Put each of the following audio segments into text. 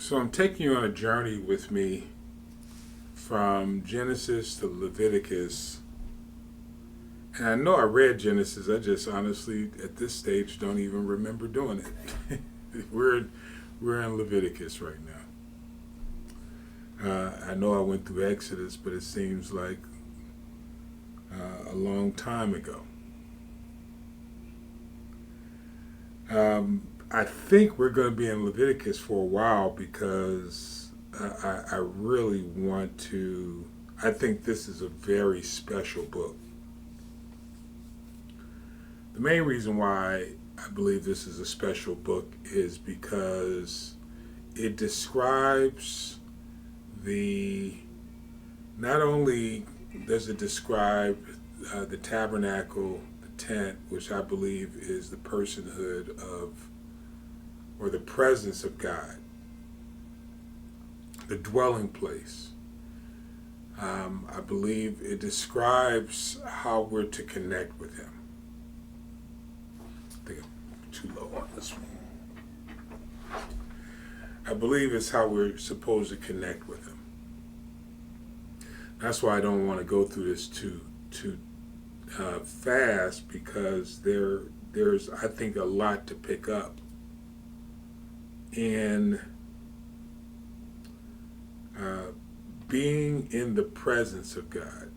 So I'm taking you on a journey with me from Genesis to Leviticus. And I know I read Genesis, I just honestly at this stage don't even remember doing it. we're in Leviticus right now. I know I went through Exodus, but it seems like a long time ago. I think we're going to be in Leviticus for a while because I really want to. I think this is a very special book. The main reason why I believe this is a special book is because it describes not only does it describe the tabernacle, the tent, which I believe is the personhood of, or the presence of God, the dwelling place. I believe it describes how we're to connect with Him. I think I'm too low on this one. I believe it's how we're supposed to connect with Him. That's why I don't want to go through this too fast, because there's I think a lot to pick up in being in the presence of God.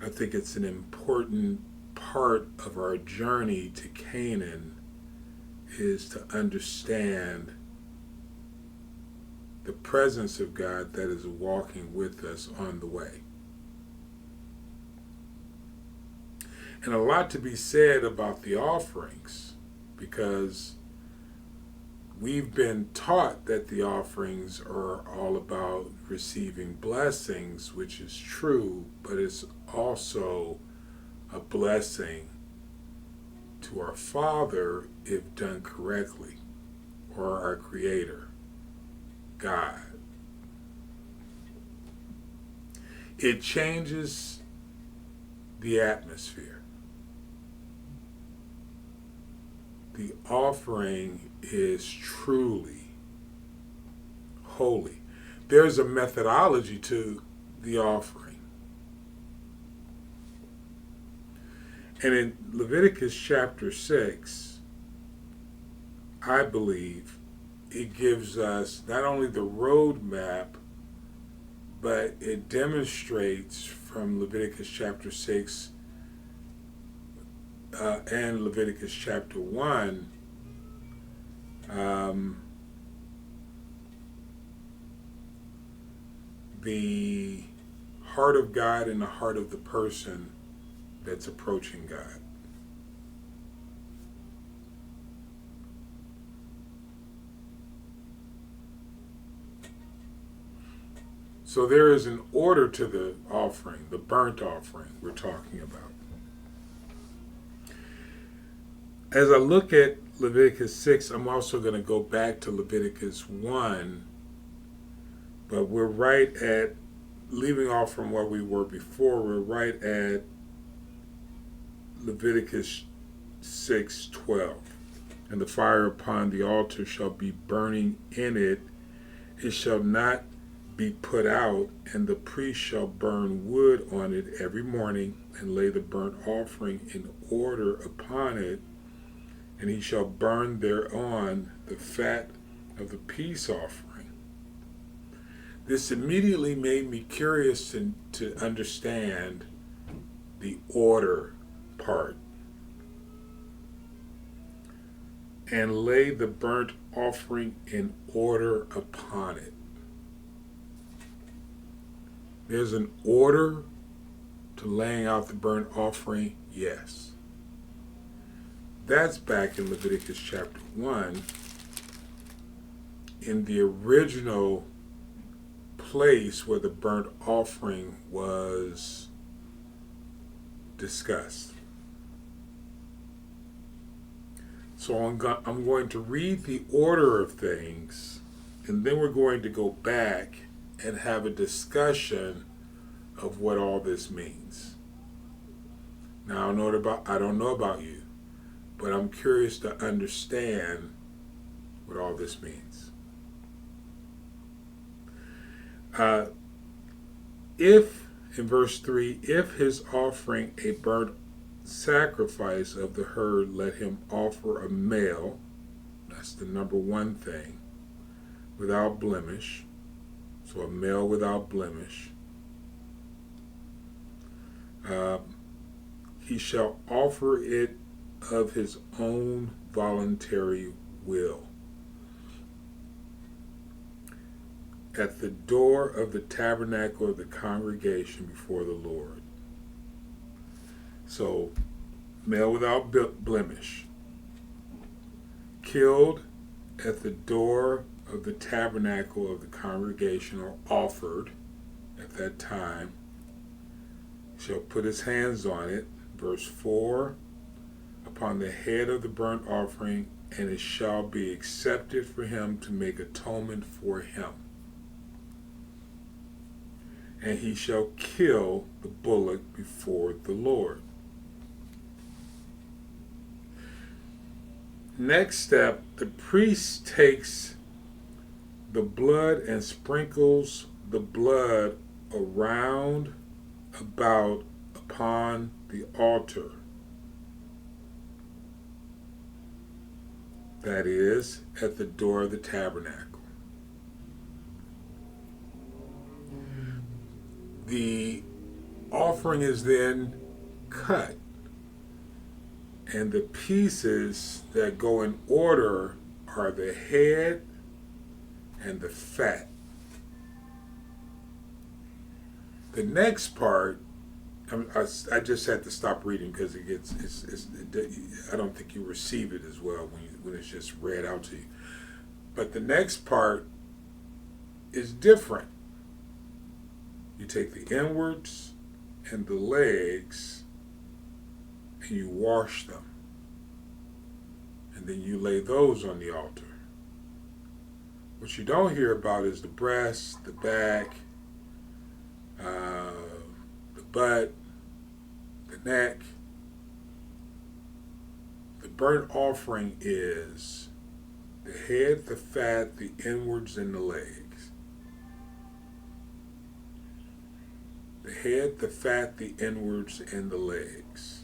I think it's an important part of our journey to Canaan is to understand the presence of God that is walking with us on the way. And a lot to be said about the offerings, because we've been taught that the offerings are all about receiving blessings, which is true, but it's also a blessing to our Father if done correctly, or our Creator, God. It changes the atmosphere. The offering is truly holy. There's a methodology to the offering. And in Leviticus chapter 6, I believe it gives us not only the roadmap, but it demonstrates from Leviticus chapter 6 and Leviticus chapter 1 the heart of God and the heart of the person that's approaching God. So there is an order to the offering, the burnt offering we're talking about. As I look at Leviticus 6, I'm also going to go back to Leviticus 1, but we're right at, leaving off from where we were before, we're right at Leviticus 6:12. And the fire upon the altar shall be burning in it, it shall not be put out, and the priest shall burn wood on it every morning, and lay the burnt offering in order upon it, and he shall burn thereon the fat of the peace offering. This immediately made me curious to understand the order part. And lay the burnt offering in order upon it. There's an order to laying out the burnt offering, yes. That's back in Leviticus chapter 1, in the original place where the burnt offering was discussed. So I'm going to read the order of things, and then we're going to go back and have a discussion of what all this means. Now, I don't know about you, but I'm curious to understand what all this means. If, in verse 3, if his offering a burnt sacrifice of the herd, let him offer a male. That's the number one thing. Without blemish. So a male without blemish. He shall offer it of his own voluntary will. At the door of the tabernacle of the congregation before the Lord. So, male without blemish. Killed at the door of the tabernacle of the congregation, or offered at that time, shall put his hands on it, verse 4, upon the head of the burnt offering, and it shall be accepted for him to make atonement for him. And he shall kill the bullock before the Lord. Next step, the priest takes the blood and sprinkles the blood around about upon the altar. That is, at the door of the tabernacle. The offering is then cut, and the pieces that go in order are the head and the fat. The next part, I just had to stop reading because it gets, I don't think you receive it as well when it's just read out to you. But the next part is different. You take the inwards and the legs and you wash them. And then you lay those on the altar. What you don't hear about is the breast, the back, the butt, the neck. The burnt offering is the head, the fat, the inwards, and the legs. The head, the fat, the inwards, and the legs.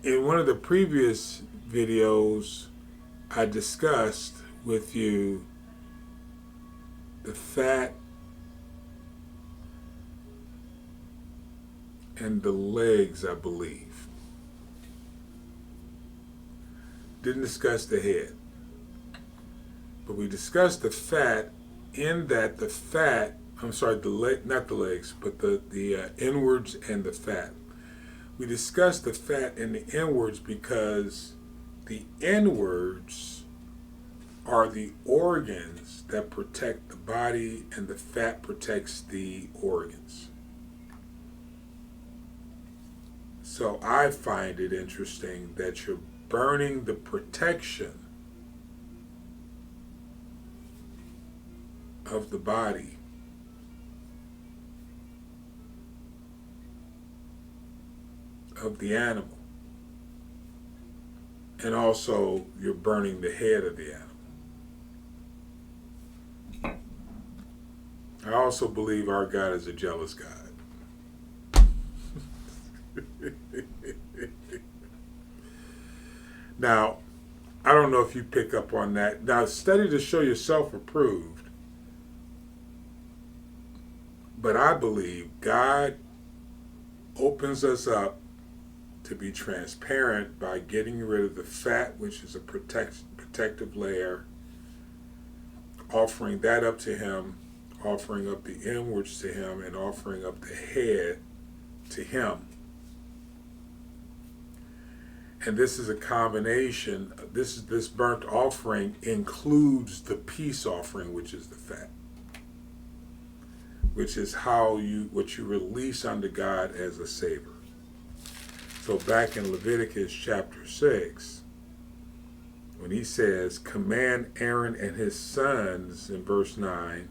In one of the previous videos, I discussed with you the fat and the legs, I believe. Didn't discuss the head. But we discussed the fat in that the fat, not the legs, but the inwards and the fat. We discussed the fat and the inwards because the inwards are the organs that protect the body, and the fat protects the organs. So I find it interesting that you're burning the protection of the body of the animal, and also you're burning the head of the animal. I also believe our God is a jealous God. Now, I don't know if you pick up on that. Now, study to show yourself approved, but I believe God opens us up to be transparent by getting rid of the fat, which is a protective layer, offering that up to him, offering up the inwards to him, and offering up the head to him. And this is a combination. This burnt offering includes the peace offering, which is the fat, which is what you release unto God as a savor. So back in Leviticus chapter 6, when he says, command Aaron and his sons, in verse 9,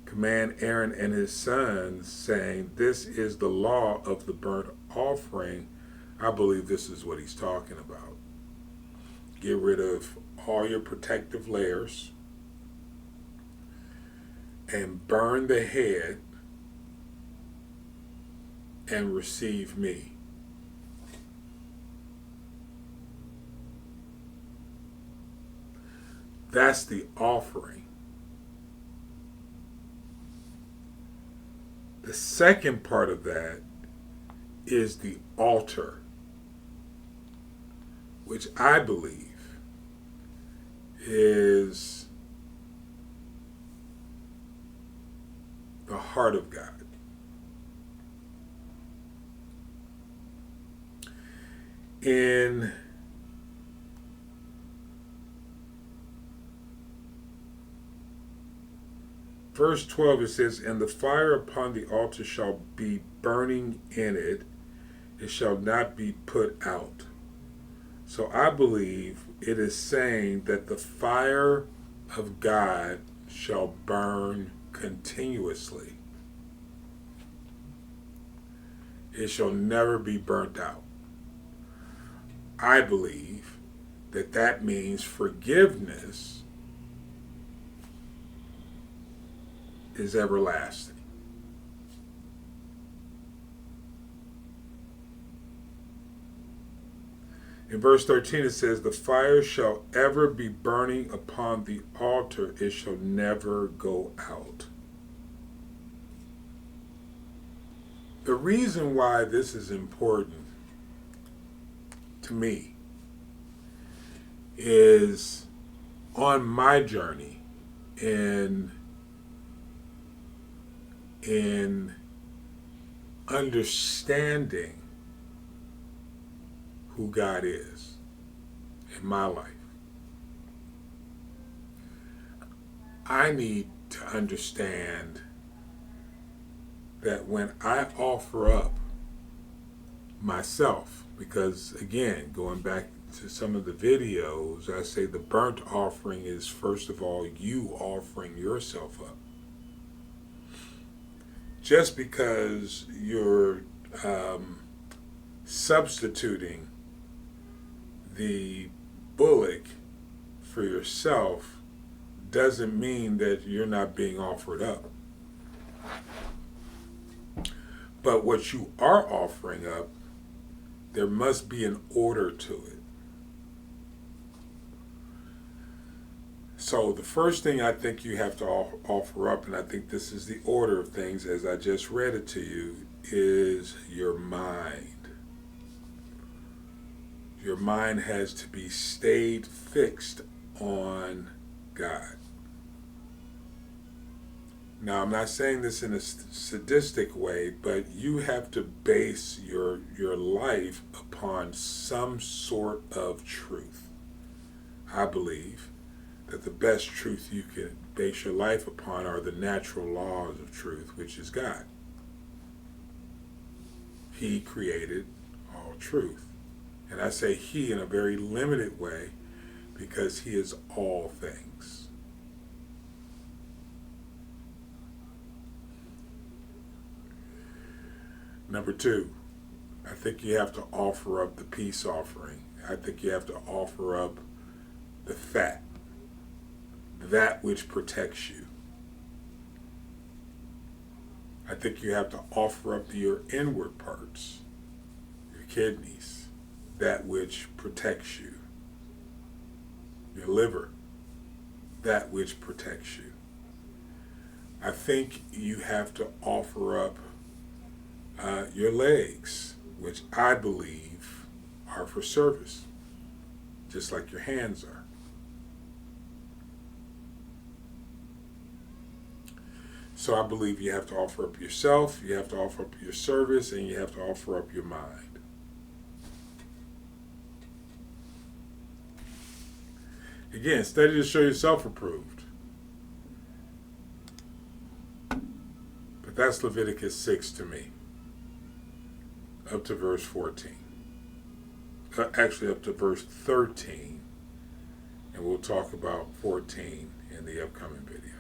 command Aaron and his sons, saying, this is the law of the burnt offering, I believe this is what he's talking about. get rid of all your protective layers, and burn the head and receive me. That's the offering. The second part of that is the altar, which I believe is the heart of God. In verse 12 it says, "And the fire upon the altar shall be burning in it, it shall not be put out." So I believe it is saying that the fire of God shall burn continuously. It shall never be burnt out. I believe that that means forgiveness is everlasting. In verse 13 it says, "The fire shall ever be burning upon the altar, it shall never go out." The reason why this is important to me is on my journey in understanding who God is in my life. I need to understand that when I offer up myself, because again, going back to some of the videos, I say the burnt offering is first of all you offering yourself up. Just because you're substituting the bullock for yourself doesn't mean that you're not being offered up. But what you are offering up, there must be an order to it. So the first thing I think you have to offer up, and I think this is the order of things as I just read it to you, is your mind. Your mind has to be stayed fixed on God. Now, I'm not saying this in a sadistic way, but you have to base your life upon some sort of truth. I believe that the best truth you can base your life upon are the natural laws of truth, which is God. He created all truth. And I say he in a very limited way because he is all things. Number two, I think you have to offer up the peace offering. I think you have to offer up the fat, that which protects you. I think you have to offer up your inward parts, your kidneys, that which protects you, your liver, that which protects you. I think you have to offer up your legs, which I believe are for service, just like your hands are. So I believe you have to offer up yourself, you have to offer up your service, and you have to offer up your mind. Again, study to show yourself approved. But that's Leviticus 6 to me, up to verse 14. Actually, up to verse 13. And we'll talk about 14 in the upcoming video.